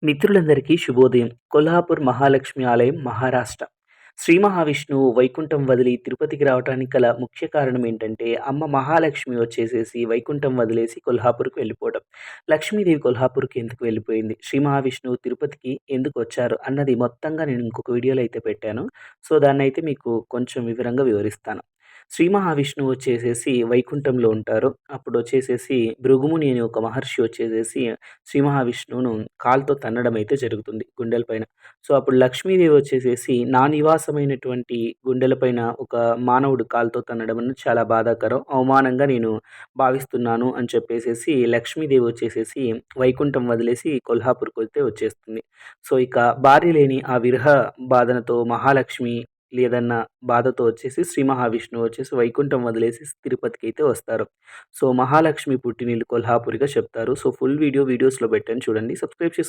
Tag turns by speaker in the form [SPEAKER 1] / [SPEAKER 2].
[SPEAKER 1] మిత్రులందరికీ శుభోదయం. కొల్హాపూర్ మహాలక్ష్మి ఆలయం, మహారాష్ట్ర. శ్రీ మహావిష్ణువు వైకుంఠం వదిలి తిరుపతికి రావటానికి గల ముఖ్య కారణం ఏంటంటే, అమ్మ మహాలక్ష్మి వచ్చేసేసి వైకుంఠం వదిలేసి కొల్హాపూర్‌కి వెళ్ళిపోవడం. లక్ష్మీదేవి కొల్హాపూర్‌కి ఎందుకు వెళ్ళిపోయింది? శ్రీ మహావిష్ణువు తిరుపతికి ఎందుకొచ్చారు? అన్నది మొత్తంగా నేను ఇంకొక వీడియోలో అయితే పెట్టాను. సో, దాన్నైతే మీకు కొంచెం వివరంగా వివరిస్తాను. శ్రీ మహావిష్ణువు వచ్చేసేసి వైకుంఠంలో ఉంటారు. అప్పుడొచ్చేసేసి భృగుముని అనే ఒక మహర్షి వచ్చేసేసి శ్రీ మహావిష్ణువును కాలుతో తన్నడం అయితే జరుగుతుంది గుండెల పైన. సో, అప్పుడు లక్ష్మీదేవి వచ్చేసేసి నా నివాసమైనటువంటి గుండెల పైన ఒక మానవుడు కాలుతో తన్నడం అన్నది చాలా బాధాకరం. అవమానంగా నేను భావిస్తున్నాను అని చెప్పేసేసి లక్ష్మీదేవి వచ్చేసేసి వైకుంఠం వదిలేసి కొల్హాపూర్‌కైతే వచ్చేస్తుంది. సో, ఇక భార్య లేని ఆ విరహ బాధనతో మహాలక్ష్మి లేదన్న బాధతో వచ్చేసి శ్రీ మహావిష్ణువు వచ్చేసి వైకుంఠం వదిలేసి తిరుపతికైతే వస్తారు. సో, మహాలక్ష్మి పుట్టినిల్లు కొల్హాపూర్‌గా చెప్తారు. సో, ఫుల్ వీడియోస్‌లో పెట్టాను చూడండి. సబ్స్క్రైబ్ చేసుకోండి.